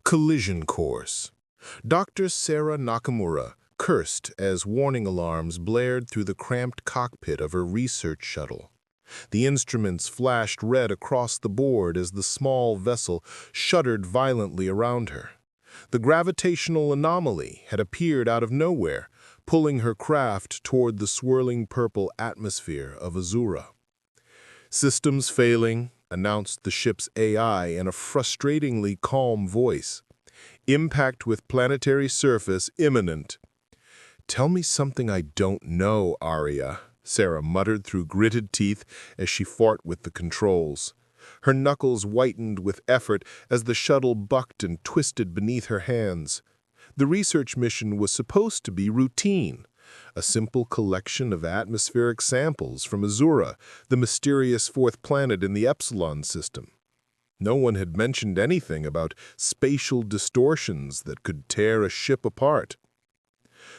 Collision course. Dr. Sarah Nakamura cursed as warning alarms blared through the cramped cockpit of her research shuttle. The instruments flashed red across the board as the small vessel shuddered violently around her. The gravitational anomaly had appeared out of nowhere, pulling her craft toward the swirling purple atmosphere of Azura. "Systems failing," announced the ship's AI in a frustratingly calm voice. "Impact with planetary surface imminent." "Tell me something I don't know, Arya," Sarah muttered through gritted teeth as she fought with the controls. Her knuckles whitened with effort as the shuttle bucked and twisted beneath her hands. The research mission was supposed to be routine, a simple collection of atmospheric samples from Azura, the mysterious fourth planet in the Epsilon system. No one had mentioned anything about spatial distortions that could tear a ship apart.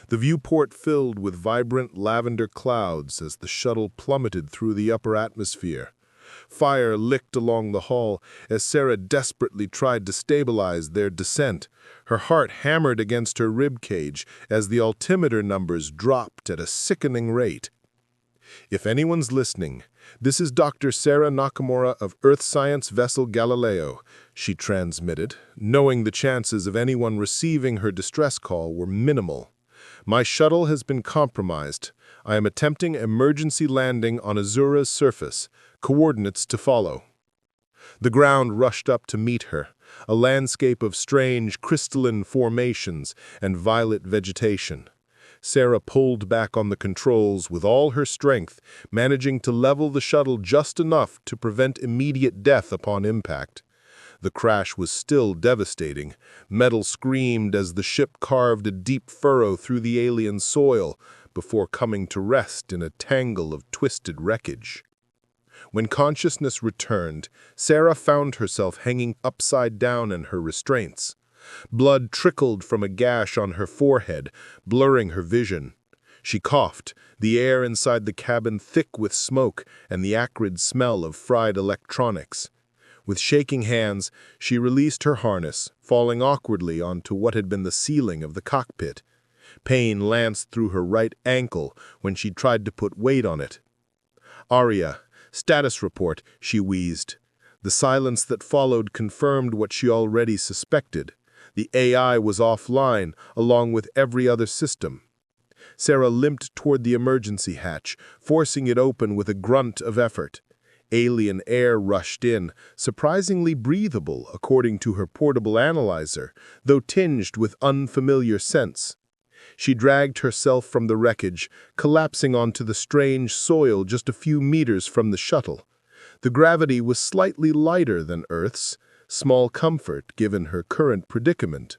The viewport filled with vibrant lavender clouds as the shuttle plummeted through the upper atmosphere. Fire licked along the hull as Sarah desperately tried to stabilize their descent. Her heart hammered against her ribcage as the altimeter numbers dropped at a sickening rate. "If anyone's listening, this is Dr. Sarah Nakamura of Earth Science Vessel Galileo," she transmitted, knowing the chances of anyone receiving her distress call were minimal. "My shuttle has been compromised. I am attempting emergency landing on Azura's surface. Coordinates to follow." The ground rushed up to meet her, a landscape of strange crystalline formations and violet vegetation. Sarah pulled back on the controls with all her strength, managing to level the shuttle just enough to prevent immediate death upon impact. The crash was still devastating. Metal screamed as the ship carved a deep furrow through the alien soil before coming to rest in a tangle of twisted wreckage. When consciousness returned, Sarah found herself hanging upside down in her restraints. Blood trickled from a gash on her forehead, blurring her vision. She coughed, the air inside the cabin thick with smoke and the acrid smell of fried electronics. With shaking hands, she released her harness, falling awkwardly onto what had been the ceiling of the cockpit. Pain lanced through her right ankle when she tried to put weight on it. "Arya, status report," she wheezed. The silence that followed confirmed what she already suspected. The AI was offline, along with every other system. Sarah limped toward the emergency hatch, forcing it open with a grunt of effort. Alien air rushed in, surprisingly breathable according to her portable analyzer, though tinged with unfamiliar scents. She dragged herself from the wreckage, collapsing onto the strange soil just a few meters from the shuttle. The gravity was slightly lighter than Earth's, small comfort given her current predicament.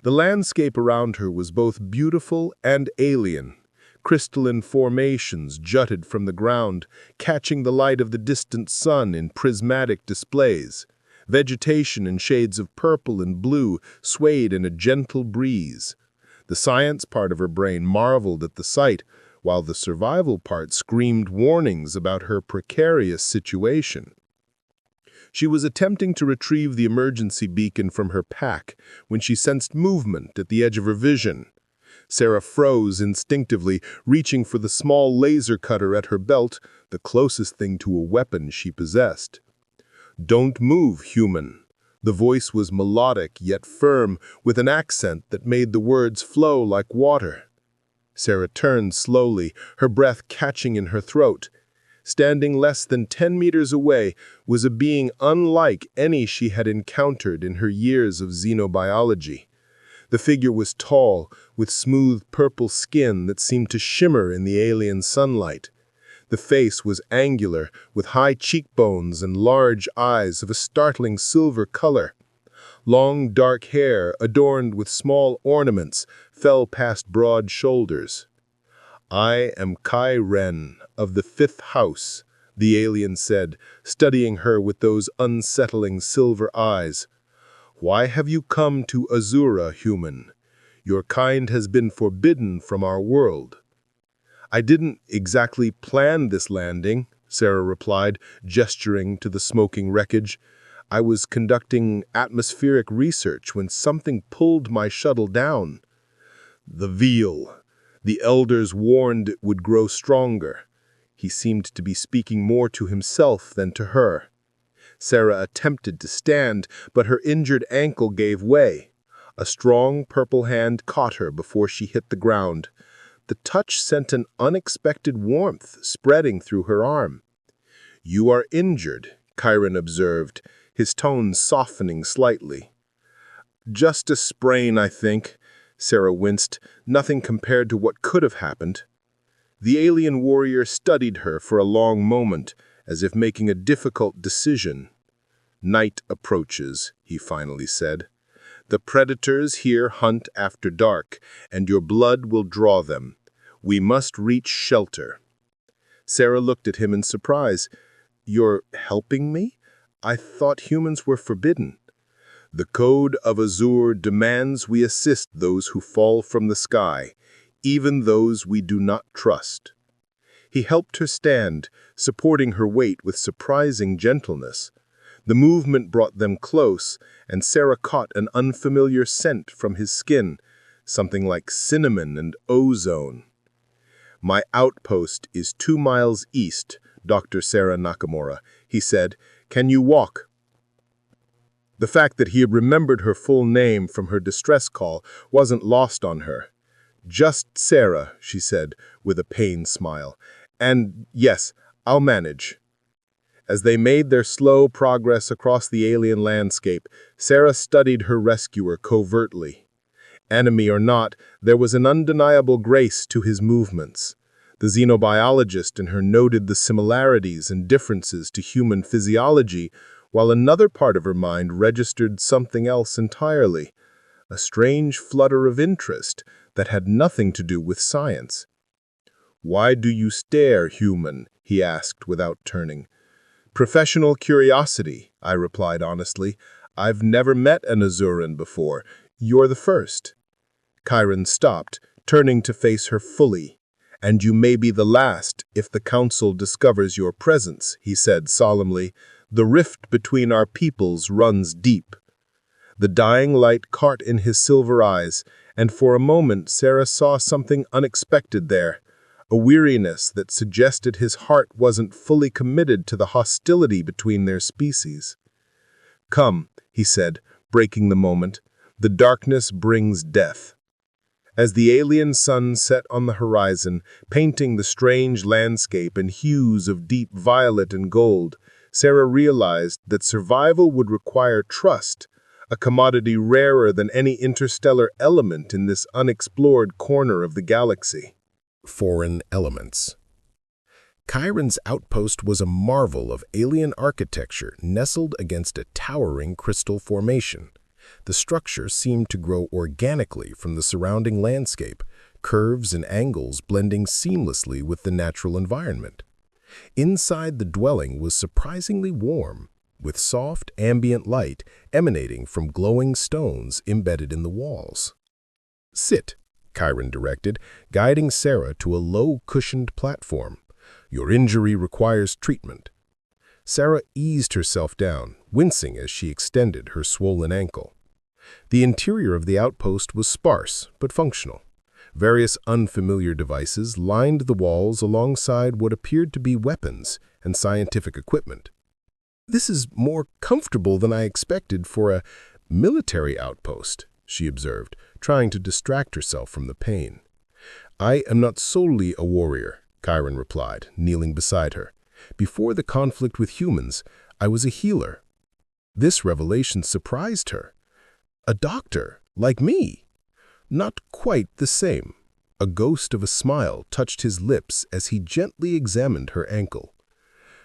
The landscape around her was both beautiful and alien. Crystalline formations jutted from the ground, catching the light of the distant sun in prismatic displays. Vegetation in shades of purple and blue swayed in a gentle breeze. The science part of her brain marveled at the sight, while the survival part screamed warnings about her precarious situation. She was attempting to retrieve the emergency beacon from her pack when she sensed movement at the edge of her vision. Sarah froze instinctively, reaching for the small laser cutter at her belt, the closest thing to a weapon she possessed. "Don't move, human." The voice was melodic yet firm, with an accent that made the words flow like water. Sarah turned slowly, her breath catching in her throat. Standing less than 10 meters away was a being unlike any she had encountered in her years of xenobiology. The figure was tall, with smooth purple skin that seemed to shimmer in the alien sunlight. The face was angular, with high cheekbones and large eyes of a startling silver color. Long, dark hair, adorned with small ornaments, fell past broad shoulders. "I am Kai Ren, of the Fifth House," the alien said, studying her with those unsettling silver eyes. "Why have you come to Azura, human? Your kind has been forbidden from our world." "I didn't exactly plan this landing," Sarah replied, gesturing to the smoking wreckage. I was conducting atmospheric research when something pulled my shuttle down. The veil. The elders warned it would grow stronger. He seemed to be speaking more to himself than to her. Sarah attempted to stand, but her injured ankle gave way. A strong purple hand caught her before she hit the ground. The touch sent an unexpected warmth spreading through her arm. "You are injured," Chiron observed, his tone softening slightly. "Just a sprain, I think." Sarah winced, nothing compared to what could have happened. The alien warrior studied her for a long moment, as if making a difficult decision. "Night approaches," he finally said. "The predators here hunt after dark, and your blood will draw them. We must reach shelter." Sarah looked at him in surprise. "You're helping me? I thought humans were forbidden." "The Code of Azure demands we assist those who fall from the sky, even those we do not trust." He helped her stand, supporting her weight with surprising gentleness. The movement brought them close, and Sarah caught an unfamiliar scent from his skin, something like cinnamon and ozone. "My outpost is 2 miles east, Dr. Sarah Nakamura," he said. "Can you walk?" The fact that he had remembered her full name from her distress call wasn't lost on her. "Just Sarah," she said, with a pained smile. "And yes, I'll manage." As they made their slow progress across the alien landscape, Sarah studied her rescuer covertly. Enemy or not, there was an undeniable grace to his movements. The xenobiologist in her noted the similarities and differences to human physiology, while another part of her mind registered something else entirely, a strange flutter of interest that had nothing to do with science. "Why do you stare, human?" he asked without turning. "Professional curiosity," I replied honestly. "I've never met an Azuran before. You're the first." Chiron stopped, turning to face her fully. "And you may be the last if the Council discovers your presence," he said solemnly. "The rift between our peoples runs deep." The dying light caught in his silver eyes, and for a moment Sarah saw something unexpected there, a weariness that suggested his heart wasn't fully committed to the hostility between their species. "Come," he said, breaking the moment. "The darkness brings death." As the alien sun set on the horizon, painting the strange landscape in hues of deep violet and gold, Sarah realized that survival would require trust, a commodity rarer than any interstellar element in this unexplored corner of the galaxy. Foreign elements. Chiron's outpost was a marvel of alien architecture nestled against a towering crystal formation. The structure seemed to grow organically from the surrounding landscape, curves and angles blending seamlessly with the natural environment. Inside the dwelling was surprisingly warm, with soft ambient light emanating from glowing stones embedded in the walls. "Sit," Chiron directed, guiding Sarah to a low-cushioned platform. "Your injury requires treatment." Sarah eased herself down, wincing as she extended her swollen ankle. The interior of the outpost was sparse but functional. Various unfamiliar devices lined the walls alongside what appeared to be weapons and scientific equipment. "This is more comfortable than I expected for a military outpost," she observed, trying to distract herself from the pain. "I am not solely a warrior," Chiron replied, kneeling beside her. "Before the conflict with humans, I was a healer." This revelation surprised her. A doctor, like me. Not quite the same. A ghost of a smile touched his lips as he gently examined her ankle.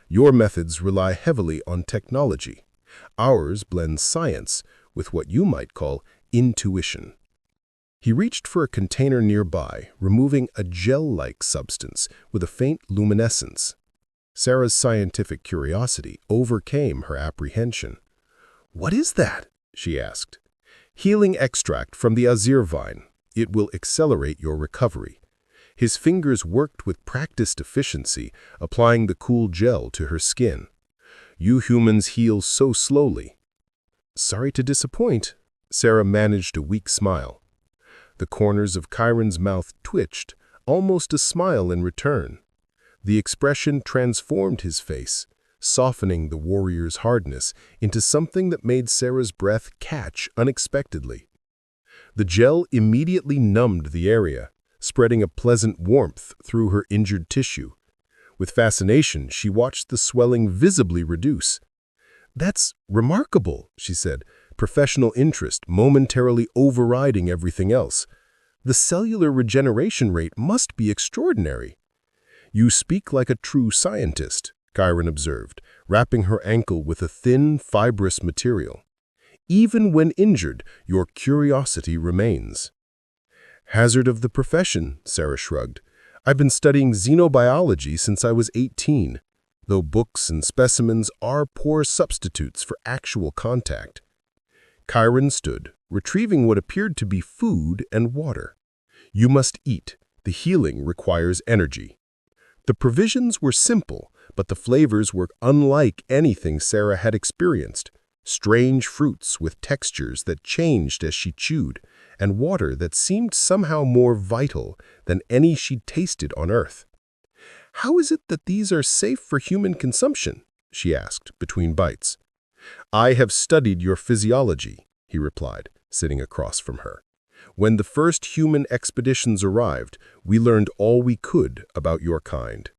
"Your methods rely heavily on technology. Ours blends science with what you might call intuition." He reached for a container nearby, removing a gel-like substance with a faint luminescence. Sarah's scientific curiosity overcame her apprehension. "What is that?" she asked. "Healing extract from the azure vine. It will accelerate your recovery." His fingers worked with practiced efficiency, applying the cool gel to her skin. You humans heal so slowly." "Sorry to disappoint." Sarah managed a weak smile. The corners of Chiron's mouth twitched, almost a smile in return. The expression transformed his face, softening the warrior's hardness into something that made Sarah's breath catch unexpectedly. The gel immediately numbed the area, spreading a pleasant warmth through her injured tissue. With fascination, she watched the swelling visibly reduce. "That's remarkable," she said, professional interest momentarily overriding everything else. "The cellular regeneration rate must be extraordinary." "You speak like a true scientist," Chiron observed, wrapping her ankle with a thin, fibrous material. "Even when injured, your curiosity remains." "Hazard of the profession," Sarah shrugged. "I've been studying xenobiology since I was 18, though books and specimens are poor substitutes for actual contact." Chiron stood, retrieving what appeared to be food and water. "You must eat. The healing requires energy." The provisions were simple, but the flavors were unlike anything Sarah had experienced. Strange fruits with textures that changed as she chewed, and water that seemed somehow more vital than any she'd tasted on Earth. "How is it that these are safe for human consumption?" she asked, between bites. "I have studied your physiology," he replied, sitting across from her. "When the first human expeditions arrived, we learned all we could about your kind."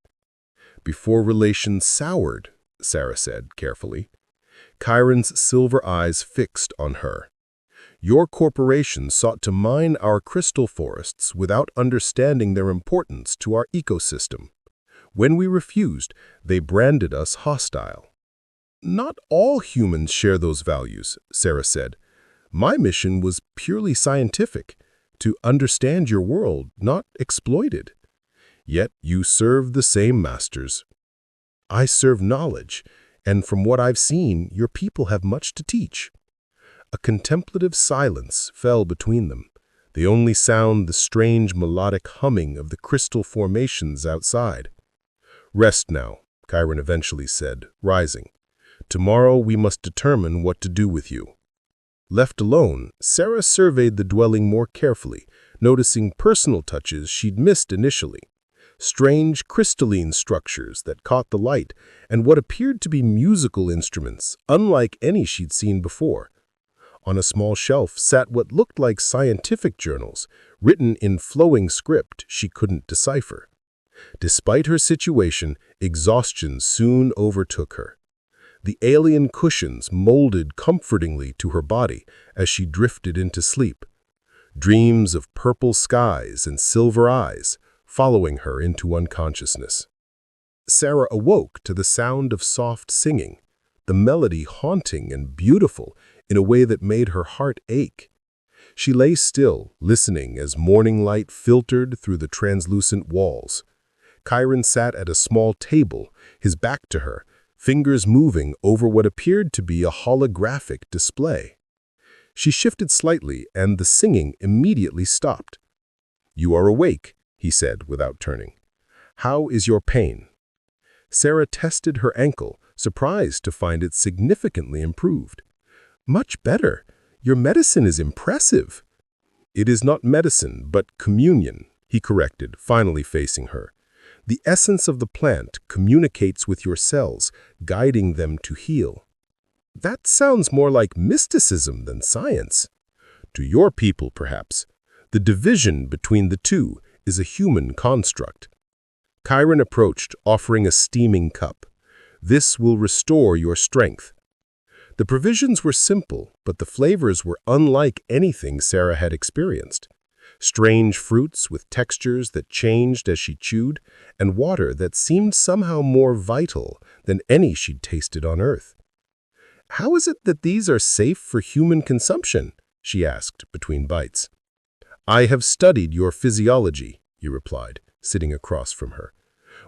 "Before relations soured," Sarah said carefully. Chiron's silver eyes fixed on her. "Your corporation sought to mine our crystal forests without understanding their importance to our ecosystem. When we refused, they branded us hostile." "Not all humans share those values," Sarah said. "My mission was purely scientific, to understand your world, not exploit it. Yet you serve the same masters." "I serve knowledge, and from what I've seen, your people have much to teach." A contemplative silence fell between them. They only sound the strange melodic humming of the crystal formations outside. "Rest now," Chiron eventually said, rising. "Tomorrow we must determine what to do with you." Left alone, Sarah surveyed the dwelling more carefully, noticing personal touches she'd missed initially. Strange crystalline structures that caught the light, and what appeared to be musical instruments, unlike any she'd seen before. On a small shelf sat what looked like scientific journals, written in flowing script she couldn't decipher. Despite her situation, exhaustion soon overtook her. The alien cushions molded comfortingly to her body as she drifted into sleep. Dreams of purple skies and silver eyes, following her into unconsciousness. Sarah awoke to the sound of soft singing, the melody haunting and beautiful in a way that made her heart ache. She lay still, listening as morning light filtered through the translucent walls. Chiron sat at a small table, his back to her, fingers moving over what appeared to be a holographic display. She shifted slightly, and the singing immediately stopped. "You are awake," he said without turning. "How is your pain?" Sarah tested her ankle, surprised to find it significantly improved. "Much better. Your medicine is impressive." "It is not medicine, but communion," he corrected, finally facing her. "The essence of the plant communicates with your cells, guiding them to heal." "That sounds more like mysticism than science." "To your people, perhaps. The division between the two is a human construct." Chiron approached, offering a steaming cup. "This will restore your strength." The provisions were simple, but the flavors were unlike anything Sarah had experienced. Strange fruits with textures that changed as she chewed, and water that seemed somehow more vital than any she'd tasted on Earth. "How is it that these are safe for human consumption?" she asked between bites. "I have studied your physiology," he replied, sitting across from her.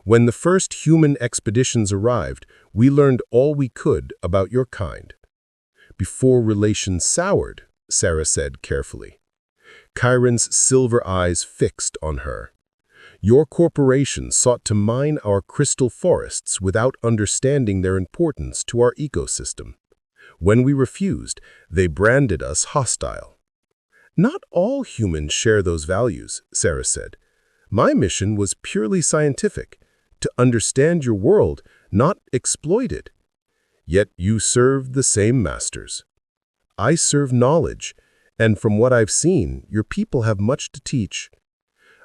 "When the first human expeditions arrived, we learned all we could about your kind." "Before relations soured," Sarah said carefully. Chiron's silver eyes fixed on her. Your corporation sought to mine our crystal forests without understanding their importance to our ecosystem. When we refused, they branded us hostile. Not all humans share those values, Sarah said. My mission was purely scientific, to understand your world, not exploit it. Yet you serve the same masters. I serve knowledge, and from what I've seen, your people have much to teach.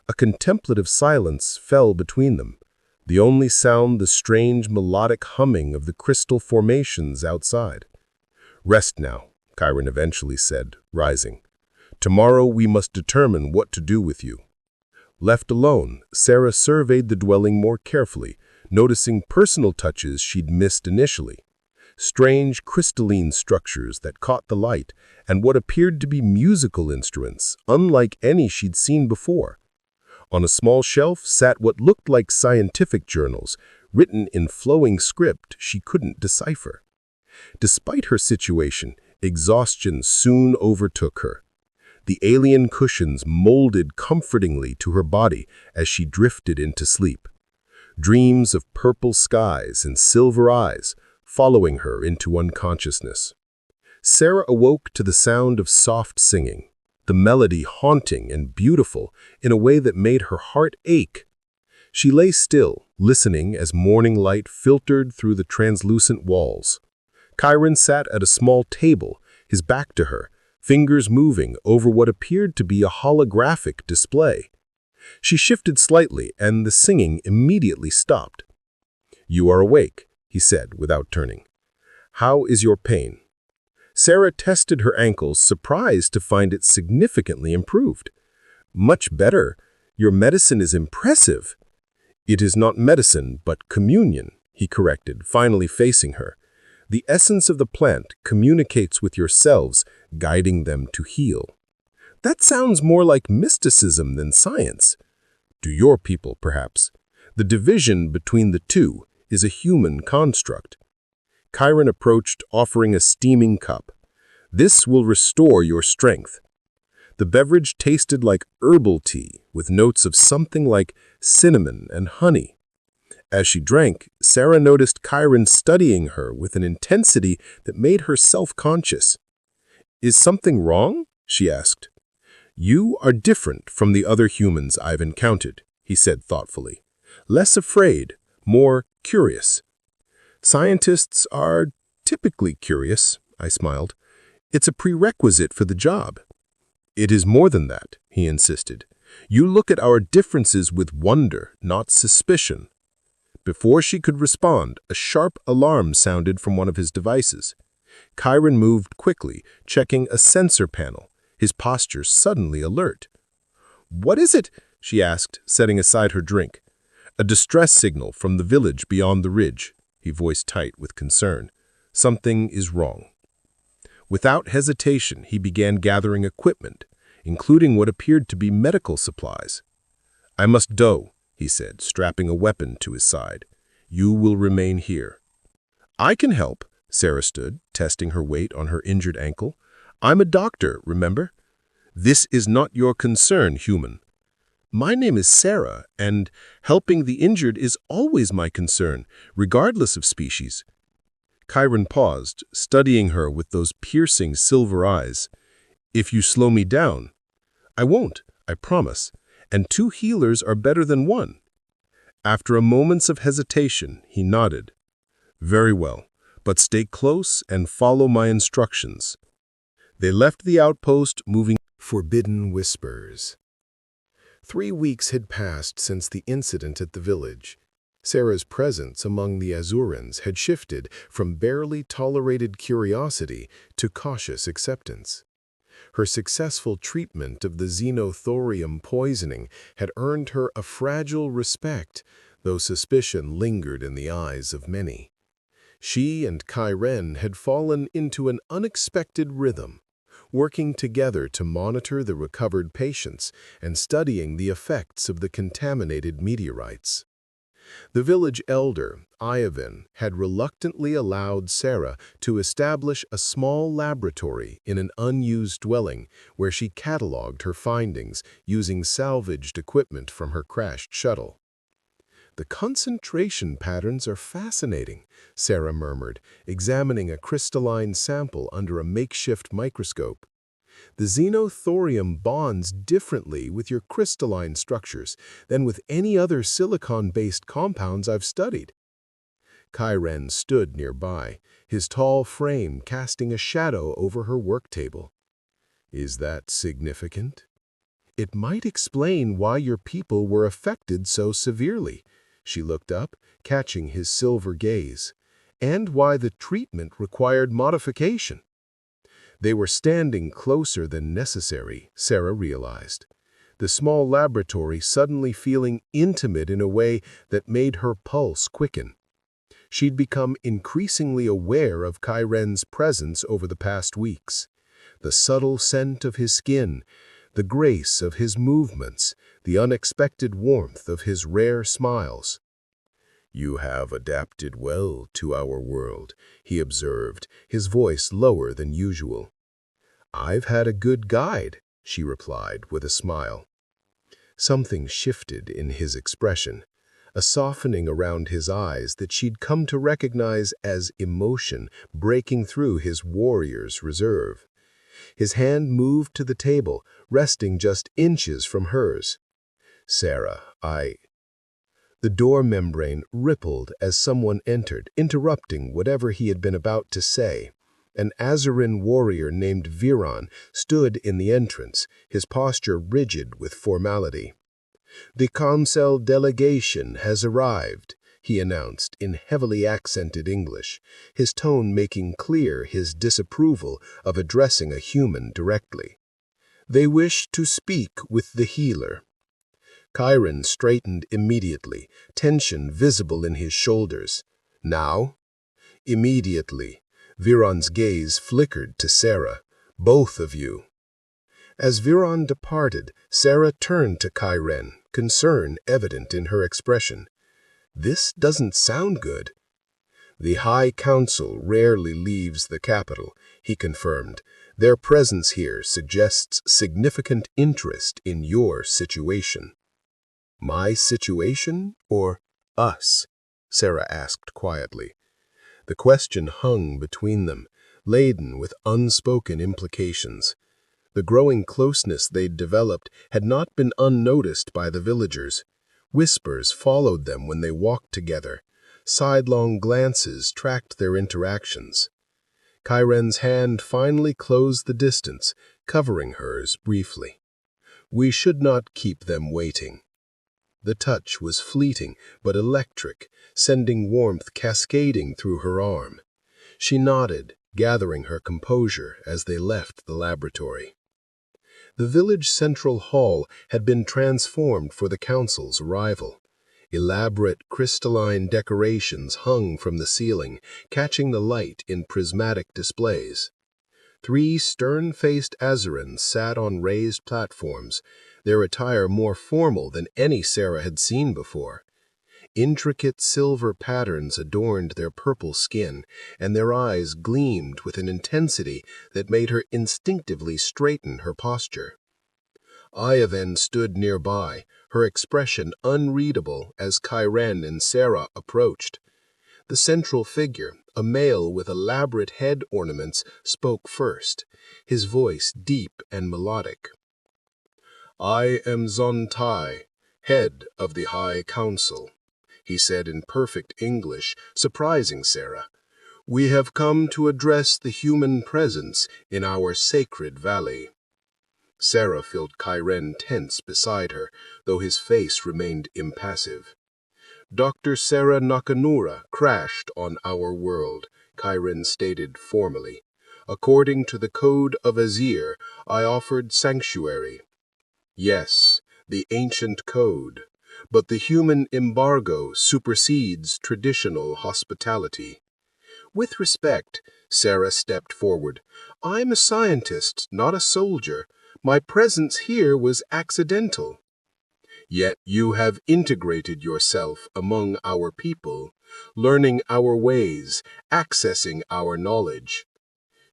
A contemplative silence fell between them, the only sound the strange melodic humming of the crystal formations outside. Rest now, Chiron eventually said, rising. Tomorrow we must determine what to do with you. Left alone, Sarah surveyed the dwelling more carefully, noticing personal touches she'd missed initially. Strange crystalline structures that caught the light, and what appeared to be musical instruments, unlike any she'd seen before. On a small shelf sat what looked like scientific journals, written in flowing script she couldn't decipher. Despite her situation, exhaustion soon overtook her. The alien cushions molded comfortingly to her body as she drifted into sleep. Dreams of purple skies and silver eyes, following her into unconsciousness. Sarah awoke to the sound of soft singing, the melody haunting and beautiful in a way that made her heart ache. She lay still, listening as morning light filtered through the translucent walls. Chiron sat at a small table, his back to her, fingers moving over what appeared to be a holographic display. She shifted slightly, and the singing immediately stopped. "You are awake," he said without turning. "How is your pain?" Sarah tested her ankles, surprised to find it significantly improved. "Much better. Your medicine is impressive." "It is not medicine, but communion," he corrected, finally facing her. "The essence of the plant communicates with yourselves, guiding them to heal." "That sounds more like mysticism than science." "To your people, perhaps. The division between the two is a human construct." Chiron approached, offering a steaming cup. "This will restore your strength." The beverage tasted like herbal tea, with notes of something like cinnamon and honey. As she drank, Sarah noticed Chiron studying her with an intensity that made her self-conscious. "Is something wrong?" she asked. "You are different from the other humans I've encountered," he said thoughtfully. "Less afraid, more curious." "Scientists are typically curious," I smiled. "It's a prerequisite for the job." "It is more than that," he insisted. "You look at our differences with wonder, not suspicion." Before she could respond, a sharp alarm sounded from one of his devices. Chiron moved quickly, checking a sensor panel, his posture suddenly alert. "What is it?" she asked, setting aside her drink. "A distress signal from the village beyond the ridge," he voiced tight with concern. "Something is wrong." Without hesitation, he began gathering equipment, including what appeared to be medical supplies. "I must go," he said, strapping a weapon to his side. "You will remain here." "I can help," Sarah stood, testing her weight on her injured ankle. "I'm a doctor, remember?" "This is not your concern, human." "My name is Sarah, and helping the injured is always my concern, regardless of species." Chiron paused, studying her with those piercing silver eyes. "If you slow me down—" "I won't, I promise, and 2 healers are better than 1. After a moment of hesitation, he nodded. "Very well, but stay close and follow my instructions." They left the outpost, moving. Forbidden whispers. 3 weeks had passed since the incident at the village. Sarah's presence among the Azurans had shifted from barely tolerated curiosity to cautious acceptance. Her successful treatment of the xenothorium poisoning had earned her a fragile respect, though suspicion lingered in the eyes of many. She and Chiron had fallen into an unexpected rhythm, working together to monitor the recovered patients and studying the effects of the contaminated meteorites. The village elder, Ivan, had reluctantly allowed Sarah to establish a small laboratory in an unused dwelling where she cataloged her findings using salvaged equipment from her crashed shuttle. "The concentration patterns are fascinating," Sarah murmured, examining a crystalline sample under a makeshift microscope. "The xenothorium bonds differently with your crystalline structures than with any other silicon-based compounds I've studied." Chiron stood nearby, his tall frame casting a shadow over her work table. "Is that significant?" "It might explain why your people were affected so severely." She looked up, catching his silver gaze. "And why the treatment required modification." They were standing closer than necessary, Sarah realized. The small laboratory suddenly feeling intimate in a way that made her pulse quicken. She'd become increasingly aware of Chiron's presence over the past weeks. The subtle scent of his skin, the grace of his movements, the unexpected warmth of his rare smiles. "You have adapted well to our world," he observed, his voice lower than usual. "I've had a good guide," she replied with a smile. Something shifted in his expression, a softening around his eyes that she'd come to recognize as emotion breaking through his warrior's reserve. His hand moved to the table, resting just inches from hers. "Sarah, The door membrane rippled as someone entered, interrupting whatever he had been about to say. An Azarin warrior named Viron stood in the entrance, his posture rigid with formality. "The Council delegation has arrived," he announced in heavily accented English, his tone making clear his disapproval of addressing a human directly. "They wish to speak with the healer." Chiron straightened immediately, tension visible in his shoulders. "Now?" "Immediately." Viron's gaze flickered to Sarah. "Both of you." As Viron departed, Sarah turned to Chiron, concern evident in her expression. "This doesn't sound good." "The High Council rarely leaves the capital," he confirmed. "Their presence here suggests significant interest in your situation." "My situation or us?" Sarah asked quietly. The question hung between them, laden with unspoken implications. The growing closeness they'd developed had not been unnoticed by the villagers. Whispers followed them when they walked together. Sidelong glances tracked their interactions. Chiron's hand finally closed the distance, covering hers briefly. "We should not keep them waiting." The touch was fleeting but electric, sending warmth cascading through her arm. She nodded, gathering her composure as they left the laboratory. The village central hall had been transformed for the council's arrival. Elaborate crystalline decorations hung from the ceiling, catching the light in prismatic displays. 3 stern-faced Azarans sat on raised platforms, their attire more formal than any Sarah had seen before. Intricate silver patterns adorned their purple skin, and their eyes gleamed with an intensity that made her instinctively straighten her posture. Ivan stood nearby, her expression unreadable as Chiron and Sarah approached. The central figure, a male with elaborate head ornaments, spoke first, his voice deep and melodic. "I am Zontai, head of the High Council," he said in perfect English, surprising Sarah. "We have come to address the human presence in our sacred valley." Sarah felt Chiron tense beside her, though his face remained impassive. "Dr. Sarah Nakamura crashed on our world," Chiron stated formally. "According to the Code of Azir, I offered sanctuary." "Yes, the ancient code. But the human embargo supersedes traditional hospitality." "With respect," Sarah stepped forward, "I'm a scientist, not a soldier. My presence here was accidental." Yet you have integrated yourself among our people, learning our ways, accessing our knowledge.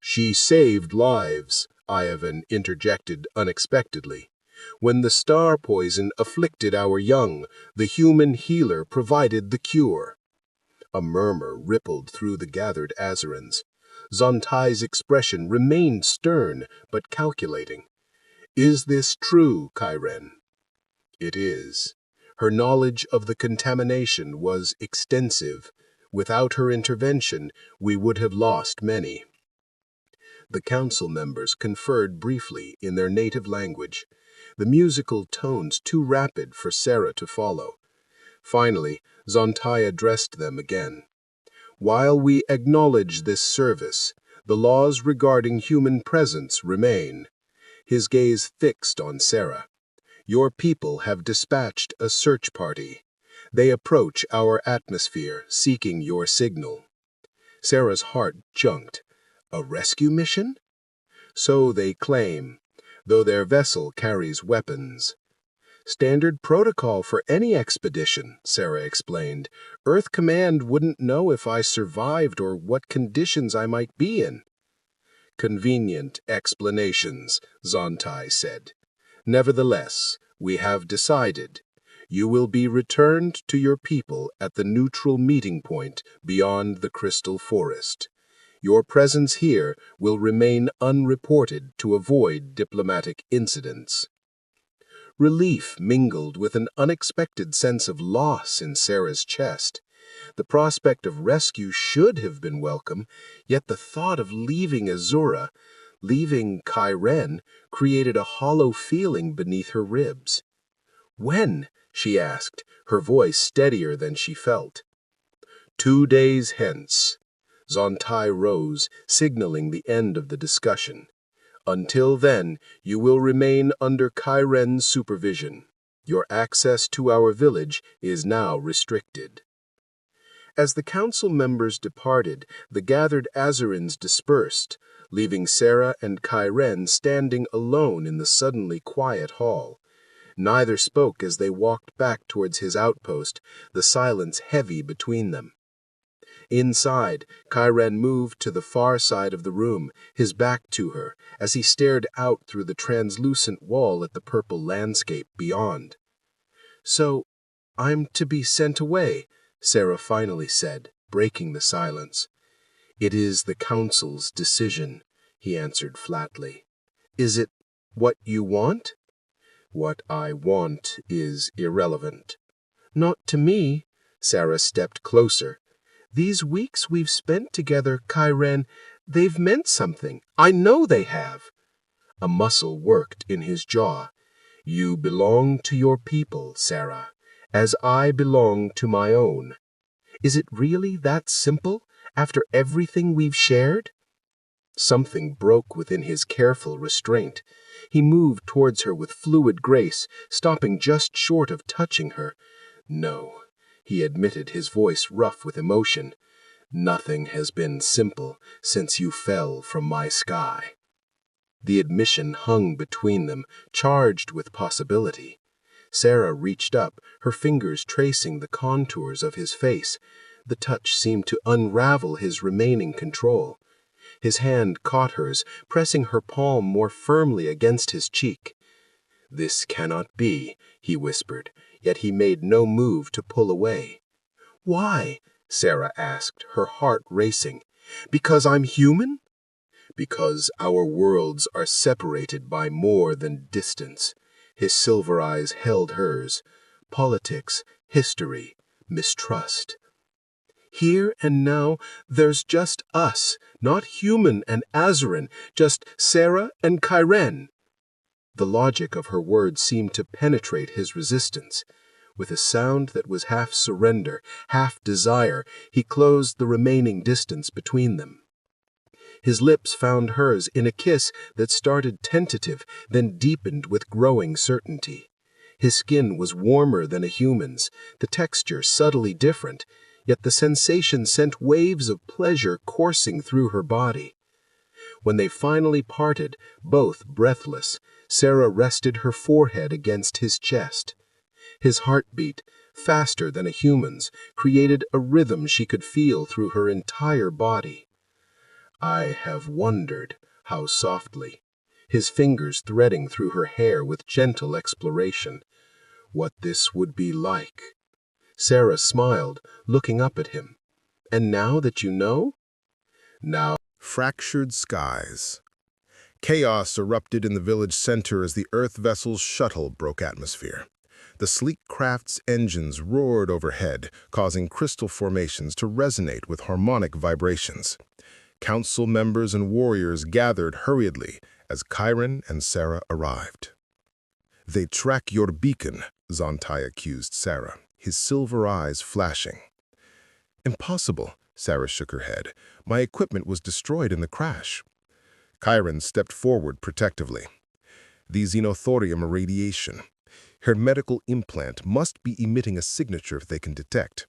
She saved lives, Ivan interjected unexpectedly. When the star poison afflicted our young, the human healer provided the cure. A murmur rippled through the gathered Azarans. Zontai's expression remained stern but calculating. Is this true, Chiren? It is. Her knowledge of the contamination was extensive. Without her intervention, we would have lost many. The council members conferred briefly in their native language, the musical tones too rapid for Sarah to follow. Finally, Zontai addressed them again. While we acknowledge this service, the laws regarding human presence remain. His gaze fixed on Sarah. Your people have dispatched a search party. They approach our atmosphere, seeking your signal. Sarah's heart jumped. A rescue mission? So they claim, though their vessel carries weapons. Standard protocol for any expedition, Sarah explained. Earth Command wouldn't know if I survived or what conditions I might be in. Convenient explanations, Zontai said. Nevertheless, we have decided. You will be returned to your people at the neutral meeting point beyond the Crystal Forest. Your presence here will remain unreported to avoid diplomatic incidents. Relief mingled with an unexpected sense of loss in Sarah's chest. The prospect of rescue should have been welcome, yet the thought of leaving Azura, leaving Chiren, created a hollow feeling beneath her ribs. When? She asked, her voice steadier than she felt. 2 days hence. Zontai rose, signaling the end of the discussion. Until then, you will remain under Chiren's supervision. Your access to our village is now restricted. As the council members departed, the gathered Azarans dispersed, leaving Sarah and Chiren standing alone in the suddenly quiet hall. Neither spoke as they walked back towards his outpost, the silence heavy between them. Inside, Chiren moved to the far side of the room, his back to her, as he stared out through the translucent wall at the purple landscape beyond. So, I'm to be sent away, Sarah finally said, breaking the silence. It is the council's decision, he answered flatly. Is it what you want? What I want is irrelevant. Not to me. Sarah stepped closer. These weeks we've spent together, Chiren, they've meant something. I know they have. A muscle worked in his jaw. You belong to your people, Sarah, as I belong to my own. Is it really that simple, after everything we've shared? Something broke within his careful restraint. He moved towards her with fluid grace, stopping just short of touching her. No, he admitted, his voice rough with emotion. Nothing has been simple since you fell from my sky. The admission hung between them, charged with possibility. Sarah reached up, her fingers tracing the contours of his face. The touch seemed to unravel his remaining control. His hand caught hers, pressing her palm more firmly against his cheek. This cannot be, he whispered, yet he made no move to pull away. Why? Sarah asked, her heart racing. Because I'm human? Because our worlds are separated by more than distance. His silver eyes held hers. Politics, history, mistrust. Here and now, there's just us, not human and Azaran, just Sarah and Chiren. The logic of her words seemed to penetrate his resistance. With a sound that was half surrender, half desire, he closed the remaining distance between them. His lips found hers in a kiss that started tentative, then deepened with growing certainty. His skin was warmer than a human's, the texture subtly different, yet the sensation sent waves of pleasure coursing through her body. When they finally parted, both breathless, Sarah rested her forehead against his chest. His heartbeat, faster than a human's, created a rhythm she could feel through her entire body. "I have wondered," how softly, his fingers threading through her hair with gentle exploration, "what this would be like." Sarah smiled, looking up at him. "And now that you know?" "Now." Fractured skies. Chaos erupted in the village center as the Earth vessel's shuttle broke atmosphere. The sleek craft's engines roared overhead, causing crystal formations to resonate with harmonic vibrations. Council members and warriors gathered hurriedly as Chiron and Sarah arrived. "They track your beacon," Zontai accused Sarah, his silver eyes flashing. "Impossible," Sarah shook her head. "My equipment was destroyed in the crash." Chiron stepped forward protectively. "The xenothorium irradiation. Her medical implant must be emitting a signature they can detect."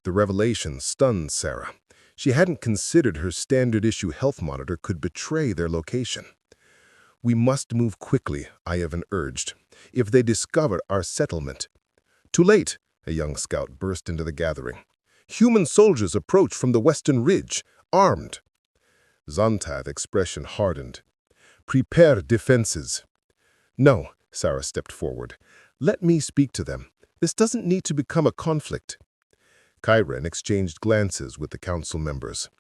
The revelation stunned Sarah. She hadn't considered her standard-issue health monitor could betray their location. "We must move quickly," Ivan urged. "If they discover our settlement—" "Too late," a young scout burst into the gathering. "Human soldiers approach from the western ridge, armed." Zonta's expression hardened. "Prepare defenses." "No," Sarah stepped forward. "Let me speak to them. This doesn't need to become a conflict." Chiron exchanged glances with the council members.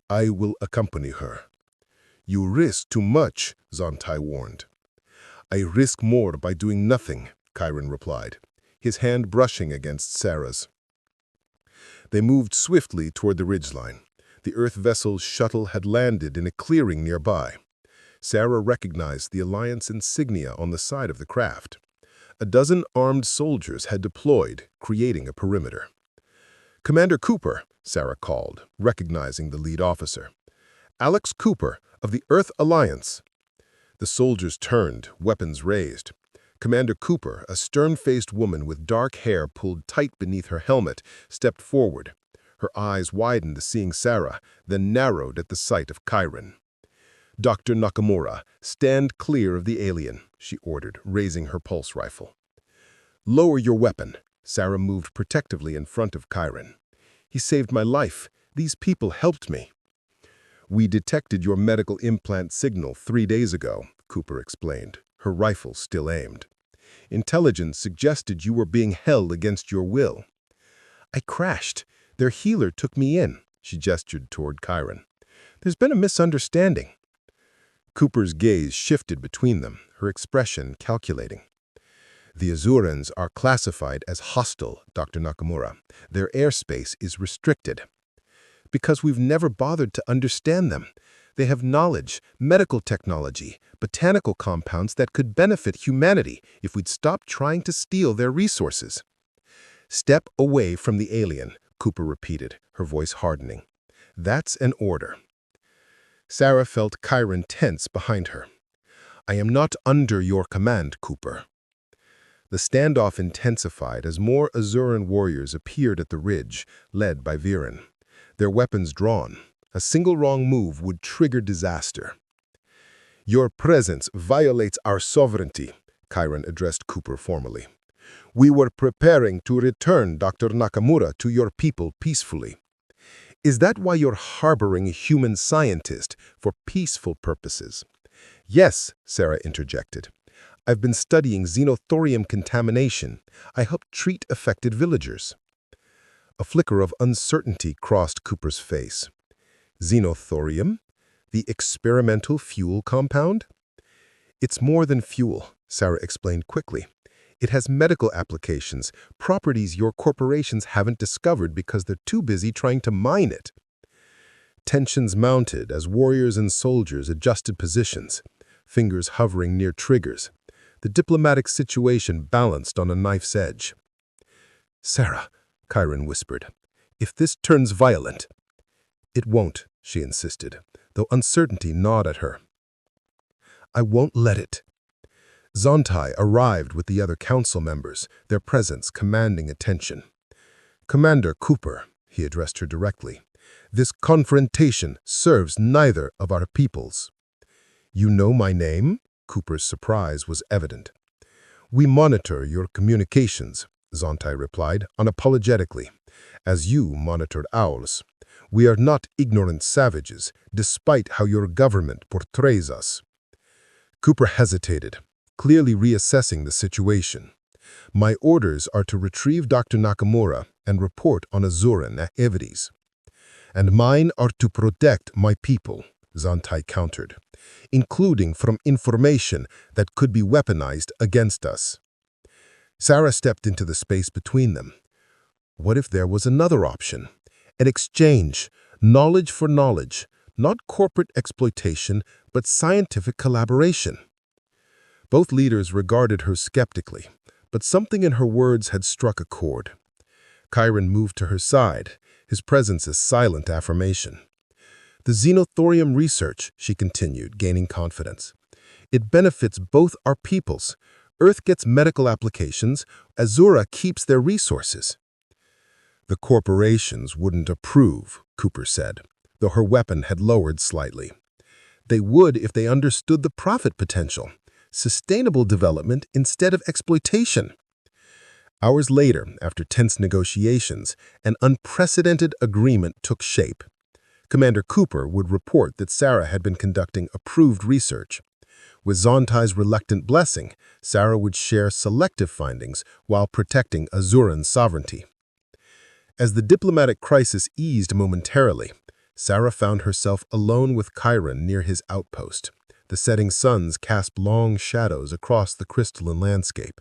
"I will accompany her." "You risk too much," Zontai warned. "I risk more by doing nothing," Chiron replied, his hand brushing against Sarah's. They moved swiftly toward the ridgeline. The Earth vessel's shuttle had landed in a clearing nearby. Sarah recognized the Alliance insignia on the side of the craft. A dozen armed soldiers had deployed, creating a perimeter. "Commander Cooper," Sarah called, recognizing the lead officer. "Alex Cooper, of the Earth Alliance." The soldiers turned, weapons raised. Commander Cooper, a stern-faced woman with dark hair pulled tight beneath her helmet, stepped forward. Her eyes widened seeing Sarah, then narrowed at the sight of Chiron. "Dr. Nakamura, stand clear of the alien," she ordered, raising her pulse rifle. "Lower your weapon." Sarah moved protectively in front of Chiron. "He saved my life. These people helped me." "We detected your medical implant signal 3 days ago," Cooper explained, her rifle still aimed. "Intelligence suggested you were being held against your will." "I crashed. Their healer took me in," she gestured toward Chiron. "There's been a misunderstanding." Cooper's gaze shifted between them, her expression calculating. "The Azurans are classified as hostile, Dr. Nakamura. Their airspace is restricted." "Because we've never bothered to understand them. They have knowledge, medical technology, botanical compounds that could benefit humanity if we'd stop trying to steal their resources." "Step away from the alien," Cooper repeated, her voice hardening. "That's an order." Sarah felt Chiron tense behind her. "I am not under your command, Cooper." The standoff intensified as more Azuran warriors appeared at the ridge, led by Viren. Their weapons drawn. A single wrong move would trigger disaster. "Your presence violates our sovereignty," Chiron addressed Cooper formally. "We were preparing to return Dr. Nakamura to your people peacefully." "Is that why you're harboring a human scientist for peaceful purposes?" "Yes," Sarah interjected. "I've been studying xenothorium contamination. I help treat affected villagers." A flicker of uncertainty crossed Cooper's face. "Xenothorium? The experimental fuel compound?" "It's more than fuel," Sarah explained quickly. "It has medical applications, properties your corporations haven't discovered because they're too busy trying to mine it." Tensions mounted as warriors and soldiers adjusted positions, fingers hovering near triggers. The diplomatic situation balanced on a knife's edge. "Sarah," Chiron whispered, "if this turns violent—" "It won't," she insisted, though uncertainty gnawed at her. "I won't let it." Zontai arrived with the other council members, their presence commanding attention. "Commander Cooper," he addressed her directly, "this confrontation serves neither of our peoples." "You know my name?" Cooper's surprise was evident. "We monitor your communications," Zontai replied, unapologetically, "as you monitored ours. We are not ignorant savages, despite how your government portrays us." Cooper hesitated, clearly reassessing the situation. "My orders are to retrieve Dr. Nakamura and report on Azuran activities." "And mine are to protect my people," Zontai countered, "including from information that could be weaponized against us." Sarah stepped into the space between them. What if there was another option? An exchange, knowledge for knowledge, not corporate exploitation, but scientific collaboration. Both leaders regarded her skeptically, but something in her words had struck a chord. Chiron moved to her side, his presence a silent affirmation. "The xenothorium research," she continued, gaining confidence. "It benefits both our peoples. Earth gets medical applications, Azura keeps their resources." "The corporations wouldn't approve," Cooper said, though her weapon had lowered slightly. "They would if they understood the profit potential. Sustainable development instead of exploitation." Hours later, after tense negotiations, an unprecedented agreement took shape. Commander Cooper would report that Sarah had been conducting approved research. With Zontai's reluctant blessing, Sarah would share selective findings while protecting Azuran's sovereignty. As the diplomatic crisis eased momentarily, Sarah found herself alone with Chiron near his outpost. The setting suns cast long shadows across the crystalline landscape.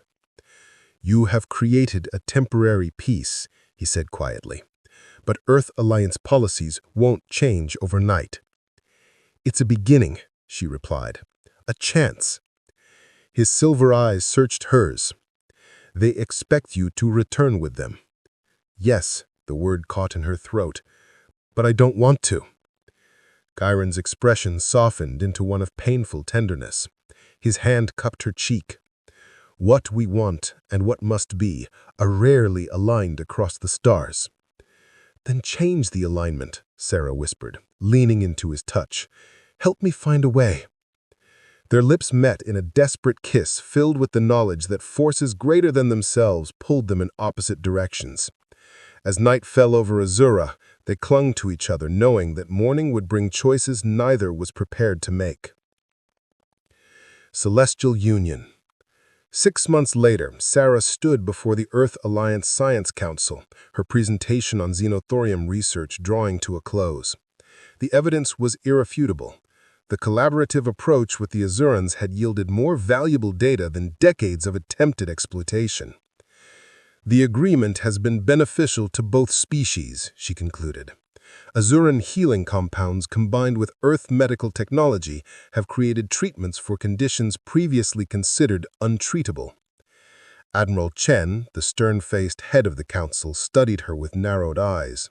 "You have created a temporary peace," he said quietly, "but Earth Alliance policies won't change overnight." "It's a beginning," she replied. "A chance." His silver eyes searched hers. "They expect you to return with them." "Yes," the word caught in her throat, "but I don't want to." Chiron's expression softened into one of painful tenderness. His hand cupped her cheek. "What we want and what must be are rarely aligned across the stars." "Then change the alignment," Sarah whispered, leaning into his touch. "Help me find a way." Their lips met in a desperate kiss filled with the knowledge that forces greater than themselves pulled them in opposite directions. As night fell over Azura, they clung to each other, knowing that morning would bring choices neither was prepared to make. Celestial Union. 6 months later, Sarah stood before the Earth Alliance Science Council, her presentation on xenothorium research drawing to a close. The evidence was irrefutable. The collaborative approach with the Azurans had yielded more valuable data than decades of attempted exploitation. "The agreement has been beneficial to both species," she concluded. "Azuran healing compounds combined with Earth medical technology have created treatments for conditions previously considered untreatable." Admiral Chen, the stern-faced head of the council, studied her with narrowed eyes.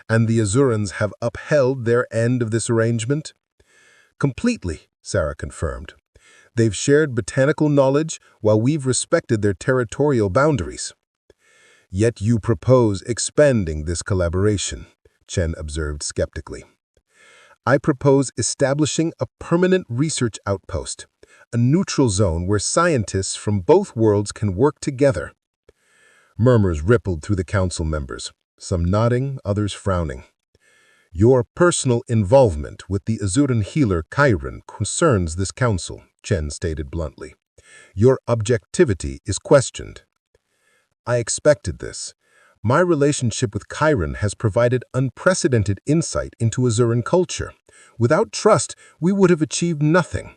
"And the Azurans have upheld their end of this arrangement?" "Completely," Sarah confirmed. "They've shared botanical knowledge while we've respected their territorial boundaries." "Yet you propose expanding this collaboration," Chen observed skeptically. "I propose establishing a permanent research outpost, a neutral zone where scientists from both worlds can work together." Murmurs rippled through the council members, some nodding, others frowning. "Your personal involvement with the Azuran healer Chiron concerns this council," Chen stated bluntly. "Your objectivity is questioned." "I expected this. My relationship with Chiron has provided unprecedented insight into Azuran culture. Without trust, we would have achieved nothing."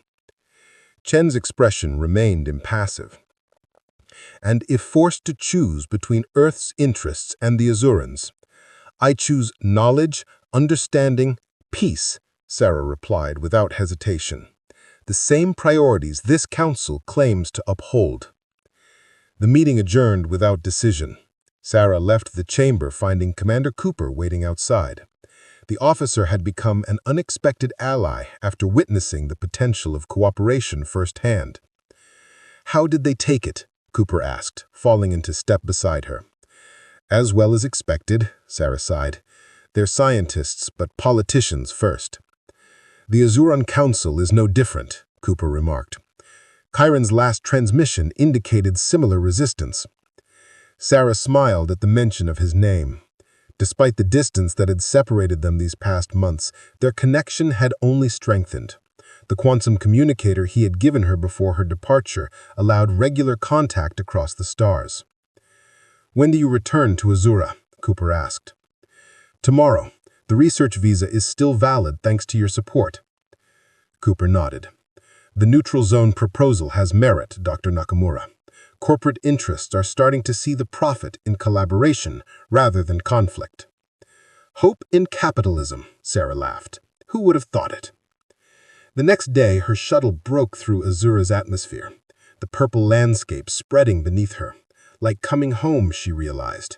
Chen's expression remained impassive. "And if forced to choose between Earth's interests and the Azurans, I choose knowledge, understanding, peace," Sarah replied without hesitation. "The same priorities this council claims to uphold." The meeting adjourned without decision. Sarah left the chamber, finding Commander Cooper waiting outside. The officer had become an unexpected ally after witnessing the potential of cooperation firsthand. "How did they take it?" Cooper asked, falling into step beside her. "As well as expected," Sarah sighed. "They're scientists, but politicians first." "The Azuran Council is no different," Cooper remarked. Chiron's last transmission indicated similar resistance. Sarah smiled at the mention of his name. Despite the distance that had separated them these past months, their connection had only strengthened. The quantum communicator he had given her before her departure allowed regular contact across the stars. "When do you return to Azura?" Cooper asked. "Tomorrow. The research visa is still valid thanks to your support." Cooper nodded. "The neutral zone proposal has merit, Dr. Nakamura. Corporate interests are starting to see the profit in collaboration rather than conflict." "Hope in capitalism," Sarah laughed. "Who would have thought it?" The next day, her shuttle broke through Azura's atmosphere, the purple landscape spreading beneath her. Like coming home, she realized.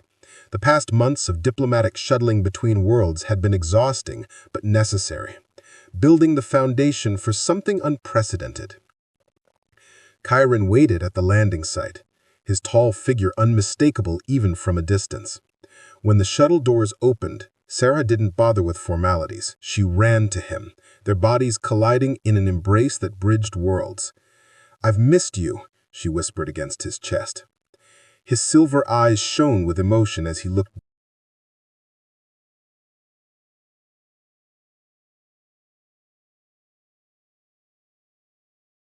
The past months of diplomatic shuttling between worlds had been exhausting but necessary, building the foundation for something unprecedented. Chiron waited at the landing site, his tall figure unmistakable even from a distance. When the shuttle doors opened, Sarah didn't bother with formalities. She ran to him, their bodies colliding in an embrace that bridged worlds. "I've missed you," she whispered against his chest. His silver eyes shone with emotion as he looked